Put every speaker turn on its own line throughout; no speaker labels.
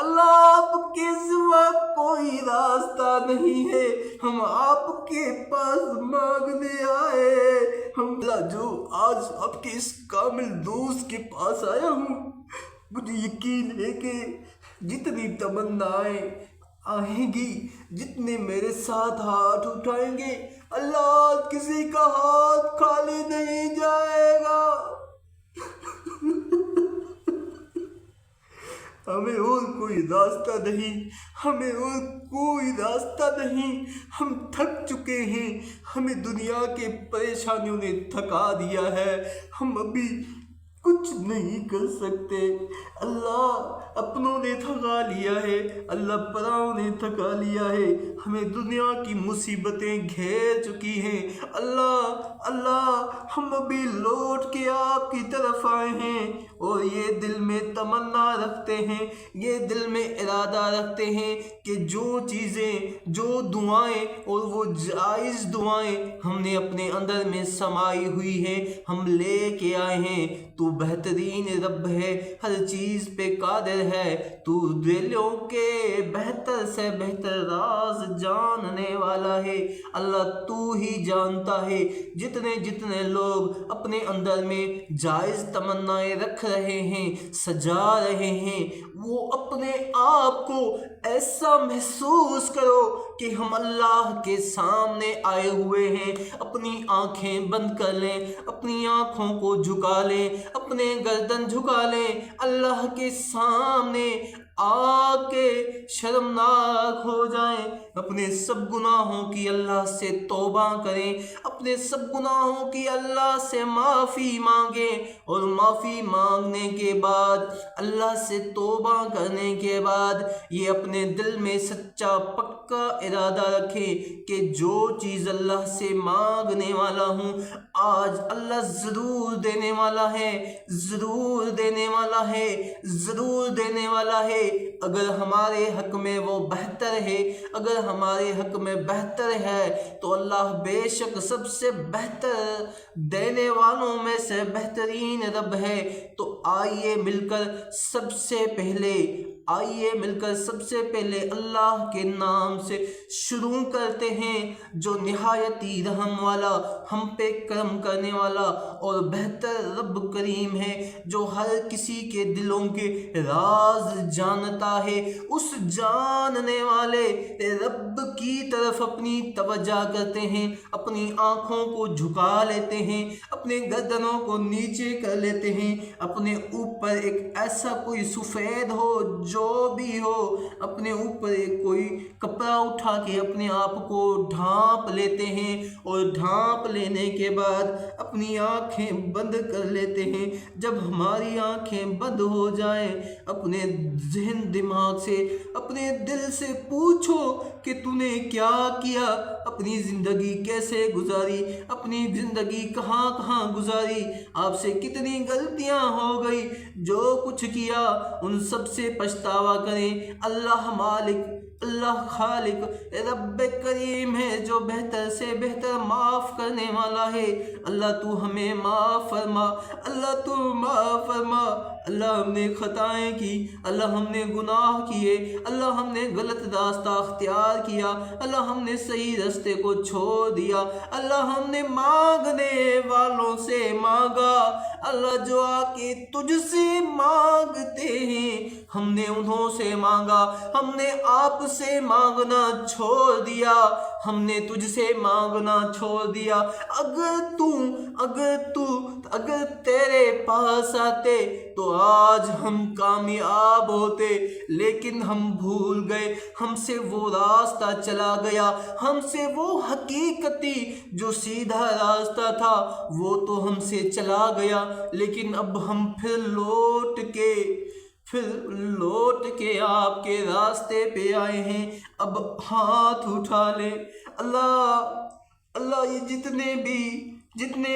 اللہ آپ کے سوا کوئی راستہ نہیں ہے، ہم آپ کے پاس مانگنے آئے۔ ہم اللہ جو آج آپ کے اس کامل دوست کے پاس آیا ہوں، مجھے یقین ہے کہ جتنی تمنائیں آئیں گی، جتنے میرے ساتھ ہاتھ اٹھائیں گے، اللہ کسی کا ہاتھ خالی نہیں جائے گا۔ ہمیں اور کوئی راستہ نہیں، ہمیں اور کوئی راستہ نہیں، ہم تھک چکے ہیں، ہمیں دنیا کے پریشانیوں نے تھکا دیا ہے، ہم ابھی کچھ نہیں کر سکتے۔ اللہ اپنوں نے تھکا لیا ہے، اللہ پراؤں نے تھکا لیا ہے، ہمیں دنیا کی مصیبتیں گھیر چکی ہیں۔ اللہ ہم ابھی لوٹ کے آپ کی طرف آئے ہیں، اور یہ دل میں تمنا رکھتے ہیں، یہ دل میں ارادہ رکھتے ہیں کہ جو چیزیں، جو دعائیں اور وہ جائز دعائیں ہم نے اپنے اندر میں سمائی ہوئی ہیں، ہم لے کے آئے ہیں۔ تو بہترین رب ہے، ہر چیز پہ قادر ہے، تو دلوں کے بہتر سے بہتر راز جاننے والا ہے۔ اللہ تو ہی جانتا ہے جتنے لوگ اپنے اندر میں جائز تمنائیں رکھ رہے ہیں، سجا رہے ہیں، وہ اپنے آپ کو ایسا محسوس کرو کہ ہم اللہ کے سامنے آئے ہوئے ہیں۔ اپنی آنکھیں بند کر لیں، اپنی آنکھوں کو جھکا لیں، اپنے گردن جھکا لیں، اللہ کے سامنے آ کے شرمناک ہو جائیں، اپنے سب گناہوں کی اللہ سے توبہ کریں، اپنے سب گناہوں کی اللہ سے معافی مانگیں، اور معافی مانگنے کے بعد، اللہ سے توبہ کرنے کے بعد، یہ اپنے دل میں سچا پکا ارادہ رکھیں کہ جو چیز اللہ سے مانگنے والا ہوں، آج اللہ ضرور دینے والا ہے، ضرور دینے والا ہے، ضرور دینے والا ہے۔ اگر ہمارے حق میں وہ بہتر ہے، اگر ہمارے حق میں بہتر ہے، تو اللہ بے شک سب سے بہتر دینے والوں میں سے بہترین رب ہے۔ تو آئیے مل کر سب سے پہلے اللہ کے نام سے شروع کرتے ہیں، جو نہایتی رحم والا، ہم پہ کرم کرنے والا اور بہتر رب کریم ہے، جو ہر کسی کے دلوں کے راز جانتا ہے۔ اس جاننے والے رب کی طرف اپنی توجہ کرتے ہیں، اپنی آنکھوں کو جھکا لیتے ہیں، اپنے گردنوں کو نیچے کر لیتے ہیں، اپنے اوپر ایک ایسا کوئی سفید ہو، جو بھی ہو، اپنے اوپر ایک کوئی کپڑا اٹھا کے اپنے آپ کو ڈھانپ لیتے ہیں، اور ڈھانپ لینے کے بعد اپنی آنکھیں بند کر لیتے ہیں۔ جب ہماری آنکھیں بند ہو جائیں، اپنے ذہن دماغ سے، اپنے دل سے پوچھو کہ تو نے کیا کیا، اپنی زندگی کیسے گزاری، اپنی زندگی کہاں کہاں گزاری، آپ سے کتنی غلطیاں ہو گئی، جو کچھ کیا ان سب سے پچھتاوا کریں۔ اللہ مالک، اللہ خالق، رب کریم ہے، جو بہتر سے بہتر معاف کرنے والا ہے۔ اللہ تو ہمیں معاف فرما، اللہ تو معاف فرما۔ اللہ ہم نے خطائیں کی، اللہ ہم نے گناہ کیے، اللہ ہم نے غلط راستہ اختیار کیا، اللہ ہم نے صحیح راستے کو چھوڑ دیا، اللہ ہم نے مانگنے والوں سے مانگا، اللہ جو آ کے تجھ سے مانگتے ہیں، ہم نے انہوں سے مانگا، ہم نے آپ سے مانگنا چھوڑ دیا، ہم نے تجھ سے مانگنا چھوڑ دیا۔ اگر تیرے پاس آتے تو آج ہم کامیاب ہوتے، لیکن ہم بھول گئے، ہم سے وہ راستہ چلا گیا، ہم سے وہ حقیقتی جو سیدھا راستہ تھا وہ تو ہم سے چلا گیا، لیکن اب ہم پھر لوٹ کے آپ کے راستے پہ آئے ہیں۔ اب ہاتھ اٹھا لے اللہ، یہ جتنے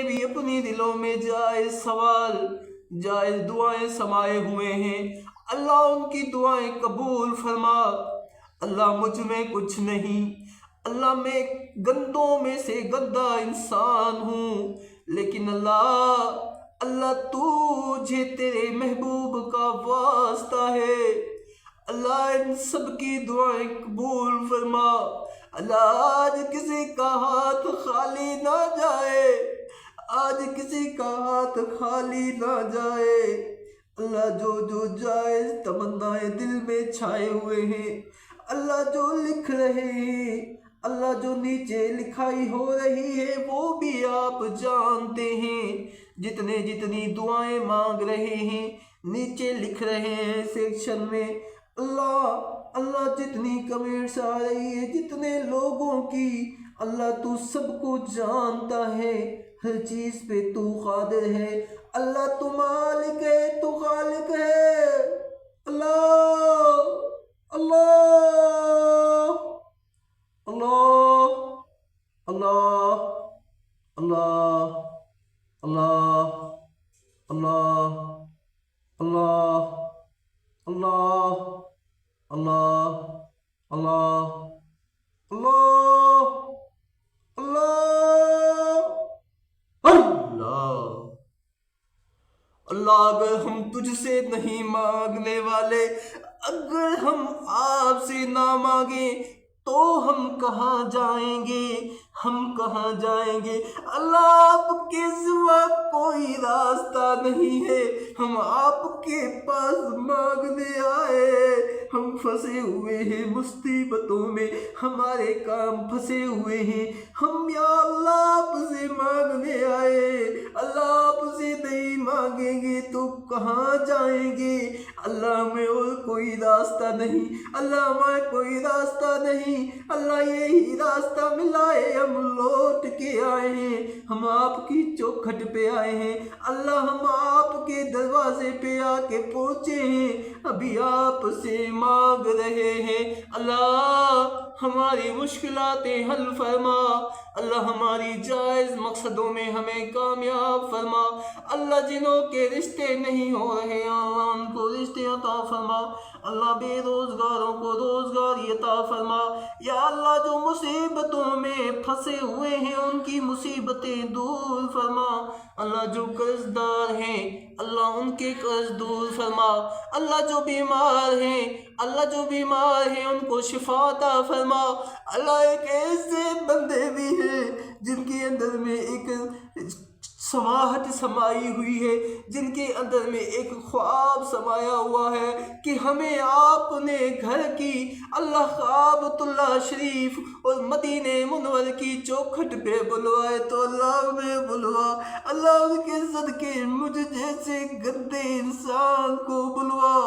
بھی اپنی دلوں میں جائز سوال، جائز دعائیں سمائے ہوئے ہیں، اللہ ان کی دعائیں قبول فرما۔ اللہ مجھ میں کچھ نہیں، اللہ میں گندوں میں سے گندا انسان ہوں، لیکن اللہ تجھے تیرے محبوب کا واسطہ ہے، اللہ ان سب کی دعائیں قبول فرما۔ اللہ آج کسی کا ہاتھ خالی نہ جائے، آج کسی کا ہاتھ خالی نہ جائے۔ اللہ جو جائز تمنائیں دل میں چھائے ہوئے ہیں، اللہ جو لکھ رہے ہیں، اللہ جو نیچے لکھائی ہو رہی ہے وہ بھی آپ جانتے ہیں۔ جتنی دعائیں مانگ رہے ہیں نیچے لکھ رہے ہیں سیکشن میں، اللہ جتنی کمنٹس آ رہی ہے جتنے لوگوں کی، اللہ تو سب کو جانتا ہے، ہر چیز پہ تو قادر ہے۔ اللہ تو مالک ہے، تو خالق ہے۔ اللہ اللہ اللہ اللہ اللہ اللہ اللہ اللہ اللہ اللہ اللہ اللہ اللہ اللہ۔ اللہ اگر ہم تجھ سے نہیں مانگنے والے، اگر ہم آپ سے نہ مانگیں تو ہم کہاں جائیں گے، ہم کہاں جائیں گے؟ اللہ آپ کے سوا کوئی راستہ نہیں ہے، ہم آپ کے پاس مانگنے آئے، ہم پھنسے ہوئے ہیں مصیبتوں میں، ہمارے کام پھنسے ہوئے ہیں، ہم یا اللہ آپ سے مانگنے آئے۔ اللہ آپ سے نہیں مانگیں گے تو کہاں جائیں گے؟ اللہ ہمیں اور کوئی راستہ نہیں، اللہ ہمیں کوئی راستہ نہیں، اللہ یہی راستہ ملا ہے، ہم لوٹ کے آئے ہیں، ہم آپ کی چوکھٹ پہ آئے ہیں، اللہ ہم آپ کے دروازے پہ آ کے پہنچے ہیں، ابھی آپ سے مانگ رہے ہیں۔ اللہ ہماری مشکلاتیں حل فرما، اللہ ہماری جائز مقصدوں میں ہمیں کامیاب فرما، اللہ جنہوں کے رشتے نہیں ہو رہے اللہ ان کو رشتے عطا فرما، اللہ بے روزگاروں کو روزگاری عطا فرما، یا اللہ جو مصیبتوں میں پھنسے ہوئے ہیں ان کی مصیبتیں دور فرما، اللہ جو قرض دار ہیں اللہ ان کے قرض دور فرما، اللہ جو بیمار ہیں ان کو شفا عطا فرما، اللہ ایک ایسے بندے بھی ہیں جن کے اندر میں ایک سماہٹ سمائی ہوئی ہے، جن کے اندر میں ایک خواب سمایا ہوا ہے کہ ہمیں آپ نے گھر کی اللہ کعبۃ اللہ شریف اور مدینہ منور کی چوکھٹ پہ بلوائے تو اللہ میں بلوا، اللہ ان کے صدقے مجھ جیسے گندے انسان کو بلوا،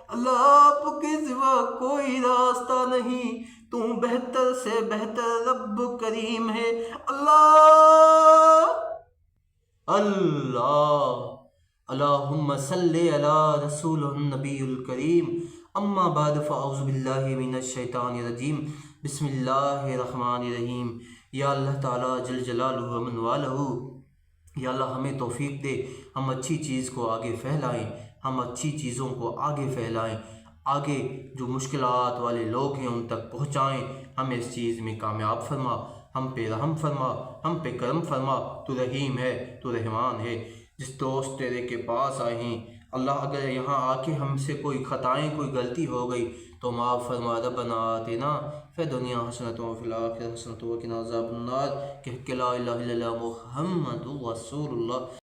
اللہ آپ کے سوا کوئی راستہ نہیں، تو بہتر سے بہتر رب کریم ہے۔ اللہ اللہ اللہم صلی علی رسول النبی الکریم، اما بعد فاعوذ باللہ من الشیطان الرجیم، بسم اللہ الرحمن الرحیم۔ یا اللہ تعالیٰ جل جلالہ و من والہ، یا اللہ ہمیں توفیق دے، ہم اچھی چیز کو آگے پھیلائیں، ہم اچھی چیزوں کو آگے پھیلائیں، آگے جو مشکلات والے لوگ ہیں ان تک پہنچائیں، ہمیں اس چیز میں کامیاب فرما، ہم پہ رحم فرما، ہم پہ کرم فرما، تو رحیم ہے، تو رحمان ہے۔ جس دوست تیرے کے پاس آئے ہیں اللہ، اگر یہاں آ کے ہم سے کوئی خطائیں کوئی غلطی ہو گئی تو معاف فرما، ربنا آتنا فی الدنیا حسنۃ وفی الآخرۃ حسنۃ وقنا عذاب النار، کہ لا الہ الا اللہ محمد رسول اللہ۔